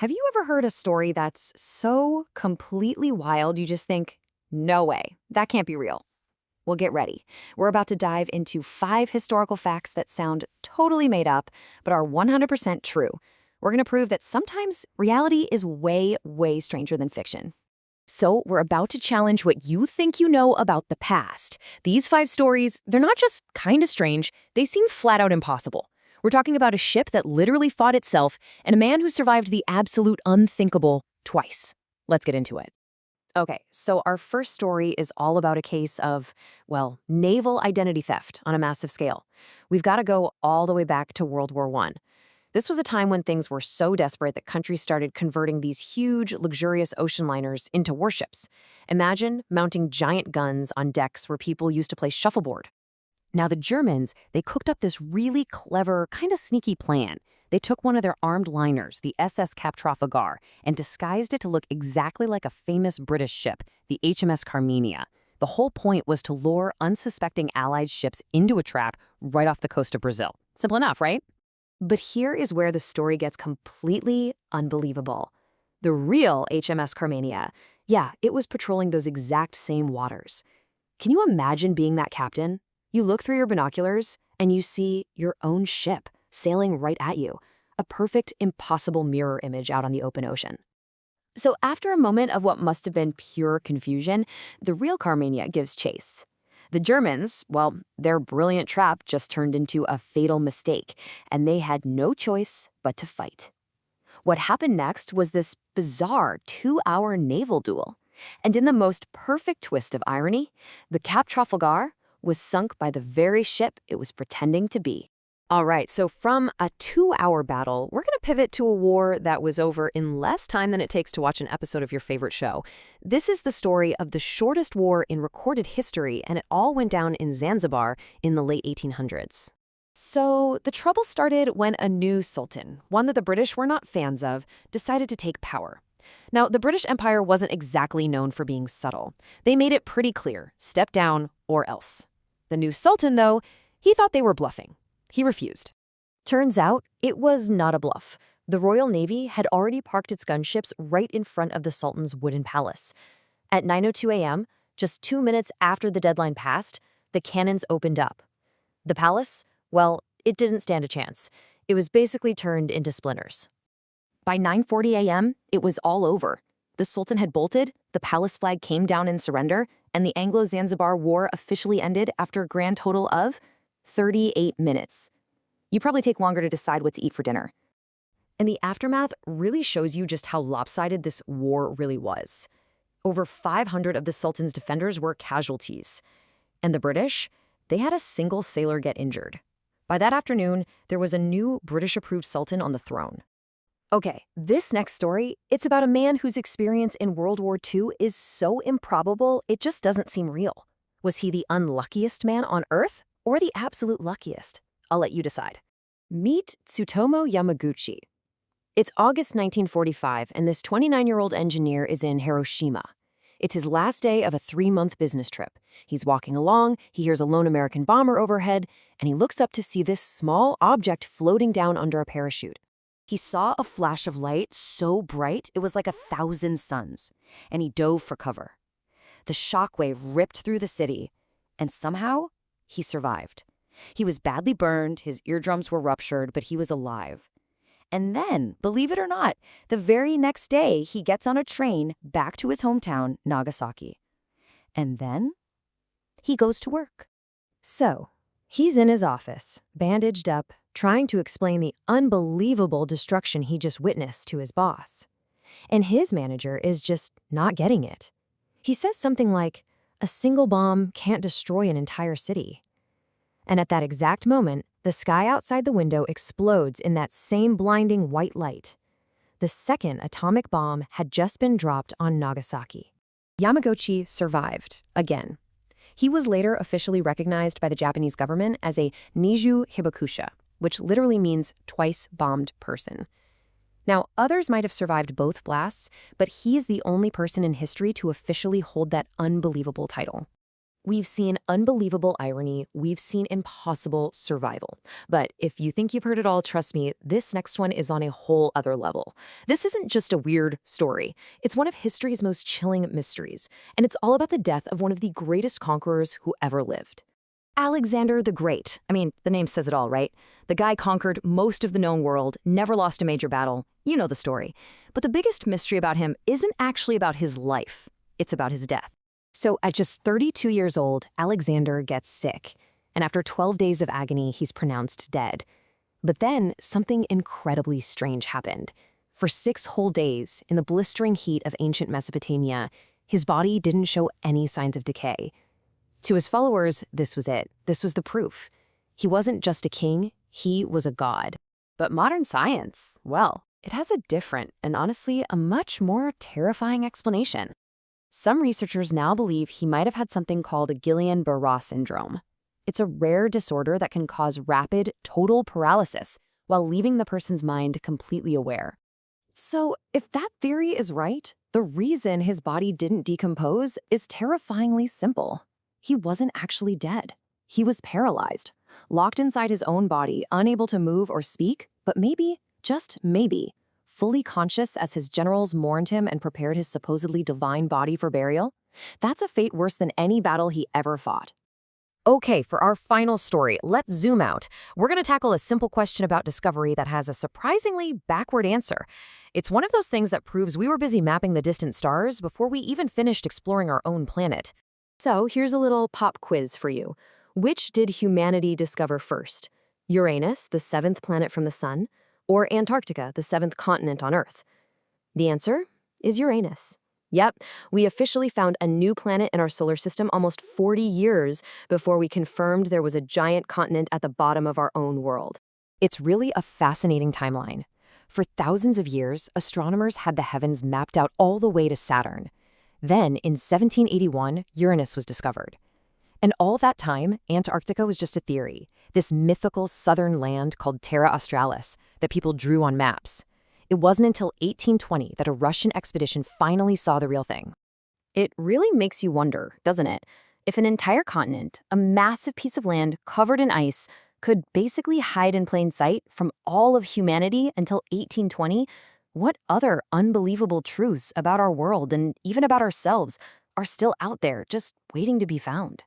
Have you ever heard a story that's so completely wild you just think, no way, that can't be real? Well, get ready. We're about to dive into 5 historical facts that sound totally made up, but are 100% true. We're going to prove that sometimes reality is way, way stranger than fiction. So, we're about to challenge what you think you know about the past. These 5 stories, they're not just kind of strange, they seem flat out impossible. We're talking about a ship that literally fought itself and a man who survived the absolute unthinkable twice. Let's get into it. Okay, so our first story is all about a case of, well, naval identity theft on a massive scale. We've got to go all the way back to World War I. This was a time when things were so desperate that countries started converting these huge, luxurious ocean liners into warships. Imagine mounting giant guns on decks where people used to play shuffleboard. Now, the Germans, they cooked up this really clever, kind of sneaky plan. They took one of their armed liners, the SS Cap Trafalgar, and disguised it to look exactly like a famous British ship, the HMS Carmenia. The whole point was to lure unsuspecting Allied ships into a trap right off the coast of Brazil. Simple enough, right? But here is where the story gets completely unbelievable. The real HMS Carmenia, yeah, it was patrolling those exact same waters. Can you imagine being that captain? You look through your binoculars and you see your own ship sailing right at you, a perfect, impossible mirror image out on the open ocean. So after a moment of what must have been pure confusion, the real Carmania gives chase. The Germans, well, their brilliant trap just turned into a fatal mistake, and they had no choice but to fight. What happened next was this bizarre 2-hour naval duel. And in the most perfect twist of irony, the Cap Trafalgar was sunk by the very ship it was pretending to be. All right, so from a 2-hour battle, we're going to pivot to a war that was over in less time than it takes to watch an episode of your favorite show. This is the story of the shortest war in recorded history, and it all went down in Zanzibar in the late 1800s. So the trouble started when a new sultan, one that the British were not fans of, decided to take power. Now, the British Empire wasn't exactly known for being subtle. They made it pretty clear, step down or else. The new sultan, though, he thought they were bluffing. He refused. Turns out, it was not a bluff. The Royal Navy had already parked its gunships right in front of the Sultan's wooden palace. At 9:02 a.m., just 2 minutes after the deadline passed, the cannons opened up. The palace, well, it didn't stand a chance. It was basically turned into splinters. By 9:40 a.m., it was all over. The Sultan had bolted, the palace flag came down in surrender, and the Anglo-Zanzibar War officially ended after a grand total of 38 minutes. You probably take longer to decide what to eat for dinner. And the aftermath really shows you just how lopsided this war really was. Over 500 of the Sultan's defenders were casualties. And the British, they had a single sailor get injured. By that afternoon, there was a new British-approved Sultan on the throne. Okay, this next story, it's about a man whose experience in World War II is so improbable, it just doesn't seem real. Was he the unluckiest man on Earth or the absolute luckiest? I'll let you decide. Meet Tsutomu Yamaguchi. It's August 1945, and this 29-year-old engineer is in Hiroshima. It's his last day of a 3-month business trip. He's walking along, he hears a lone American bomber overhead, and he looks up to see this small object floating down under a parachute. He saw a flash of light so bright it was like 1,000 suns, and he dove for cover. The shockwave ripped through the city, and somehow he survived. He was badly burned, his eardrums were ruptured, but he was alive. And then, believe it or not, the very next day he gets on a train back to his hometown, Nagasaki. And then he goes to work. So, he's in his office, bandaged up, trying to explain the unbelievable destruction he just witnessed to his boss. And his manager is just not getting it. He says something like, "A single bomb can't destroy an entire city." And at that exact moment, the sky outside the window explodes in that same blinding white light. The second atomic bomb had just been dropped on Nagasaki. Yamaguchi survived, again. He was later officially recognized by the Japanese government as a Niju Hibakusha, which literally means twice-bombed person. Now, others might have survived both blasts, but he is the only person in history to officially hold that unbelievable title. We've seen unbelievable irony, we've seen impossible survival. But if you think you've heard it all, trust me, this next one is on a whole other level. This isn't just a weird story, it's one of history's most chilling mysteries, and it's all about the death of one of the greatest conquerors who ever lived. Alexander the Great. I mean, the name says it all, right? The guy conquered most of the known world, never lost a major battle. You know the story. But the biggest mystery about him isn't actually about his life. It's about his death. So at just 32 years old, Alexander gets sick. And after 12 days of agony, he's pronounced dead. But then something incredibly strange happened. For 6 whole days, in the blistering heat of ancient Mesopotamia, his body didn't show any signs of decay. To his followers, this was it. This was the proof. He wasn't just a king, he was a god. But modern science, well, it has a different and honestly a much more terrifying explanation. Some researchers now believe he might have had something called Guillain-Barré syndrome. It's a rare disorder that can cause rapid, total paralysis while leaving the person's mind completely aware. So, if that theory is right, the reason his body didn't decompose is terrifyingly simple. He wasn't actually dead. He was paralyzed, locked inside his own body, unable to move or speak, but maybe, just maybe, fully conscious as his generals mourned him and prepared his supposedly divine body for burial. That's a fate worse than any battle he ever fought. Okay, for our final story, let's zoom out. We're going to tackle a simple question about discovery that has a surprisingly backward answer. It's one of those things that proves we were busy mapping the distant stars before we even finished exploring our own planet. So here's a little pop quiz for you. Which did humanity discover first? Uranus, the 7th planet from the sun, or Antarctica, the 7th continent on Earth? The answer is Uranus. Yep, we officially found a new planet in our solar system almost 40 years before we confirmed there was a giant continent at the bottom of our own world. It's really a fascinating timeline. For thousands of years, astronomers had the heavens mapped out all the way to Saturn. Then, in 1781, Uranus was discovered. And all that time, Antarctica was just a theory, this mythical southern land called Terra Australis that people drew on maps. It wasn't until 1820 that a Russian expedition finally saw the real thing. It really makes you wonder, doesn't it? If an entire continent, a massive piece of land covered in ice, could basically hide in plain sight from all of humanity until 1820, what other unbelievable truths about our world and even about ourselves are still out there just waiting to be found?